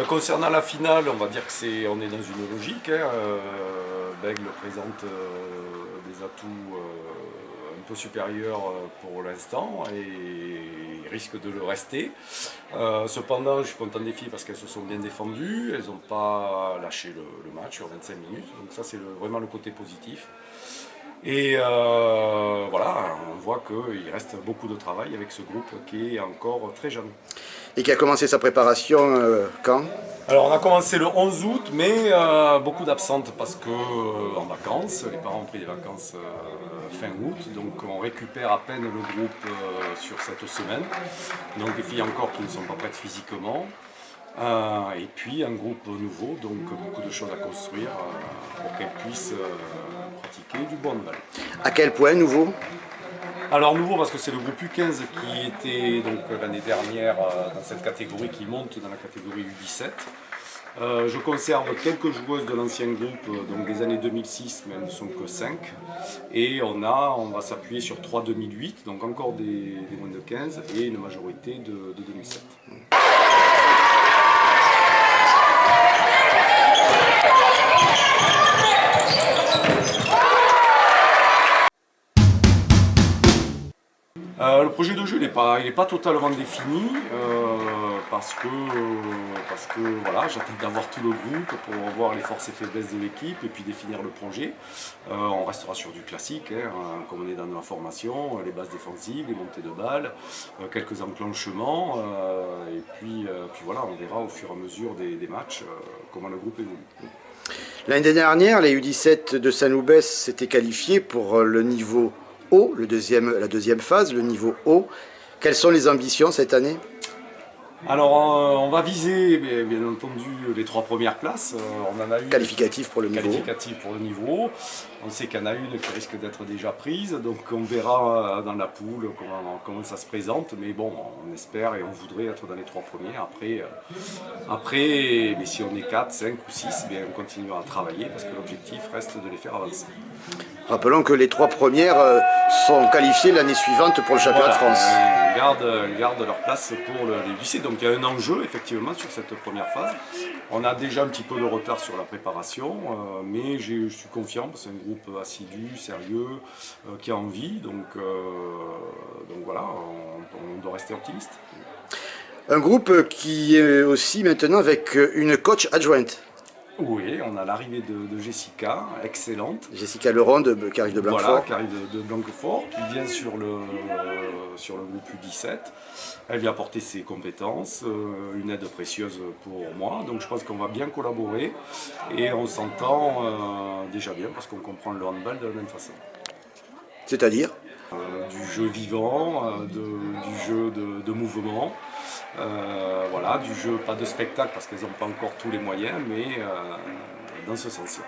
Concernant la finale, on va dire que on est dans une logique. Bègle présente des atouts un peu supérieurs pour l'instant et il risque de le rester. Cependant, je suis content des filles parce qu'elles se sont bien défendues, elles n'ont pas lâché le match sur 25 minutes, donc ça c'est vraiment le côté positif. Et voilà, on voit qu'il reste beaucoup de travail avec ce groupe qui est encore très jeune. Et qui a commencé sa préparation quand? Alors on a commencé le 11 août, mais beaucoup d'absentes parce que en vacances, les parents ont pris des vacances fin août, donc on récupère à peine le groupe sur cette semaine. Donc des filles encore qui ne sont pas prêtes physiquement. Et puis un groupe nouveau, donc beaucoup de choses à construire pour qu'elles puissent pratiquer du bon handball. À quel point nouveau? Alors nouveau parce que c'est le groupe U15 qui était donc l'année dernière dans cette catégorie, qui monte dans la catégorie U17. Je conserve quelques joueuses de l'ancien groupe, donc des années 2006, mais elles ne sont que 5. Et on va s'appuyer sur 3 2008, donc encore des moins de 15 et une majorité de 2007. Le projet de jeu il n'est pas totalement défini parce que voilà, j'attends d'avoir tout le groupe pour voir les forces et faiblesses de l'équipe et puis définir le projet. On restera sur du classique, comme on est dans la formation, les bases défensives, les montées de balles, quelques enclenchements et puis voilà, on verra au fur et à mesure des matchs comment le groupe évolue. L'année dernière, les U17 de Saint-Loubès s'étaient qualifiés pour le niveau haut, la deuxième phase, le niveau haut. Quelles sont les ambitions cette année? Alors on va viser bien entendu les 3 premières places. On en a eu qualificatif pour le niveau. On sait qu'il y en a une qui risque d'être déjà prise, donc on verra dans la poule comment ça se présente. Mais bon, on espère et on voudrait être dans les 3 premiers. Après mais si on est 4, 5 ou 6, on continuera à travailler parce que l'objectif reste de les faire avancer. Rappelons que les 3 premières sont qualifiées l'année suivante pour le championnat de France. Gardent leur place pour les lycées. Donc il y a un enjeu effectivement sur cette première phase. On a déjà un petit peu de retard sur la préparation, mais je suis confiant, c'est un groupe assidu, sérieux, qui a envie. Donc voilà, on doit rester optimiste. Un groupe qui est aussi maintenant avec une coach adjointe. Oui, on a l'arrivée de Jessica, excellente. Jessica Leronde, qui arrive de Blanquefort. Voilà, qui arrive de Blanquefort, qui vient sur le groupe U17. Elle vient apporter ses compétences, une aide précieuse pour moi. Donc je pense qu'on va bien collaborer et on s'entend déjà bien parce qu'on comprend le handball de la même façon. C'est-à-dire du jeu vivant, du jeu de mouvement. Voilà, du jeu, pas de spectacle parce qu'elles n'ont pas encore tous les moyens, mais dans ce sens-là.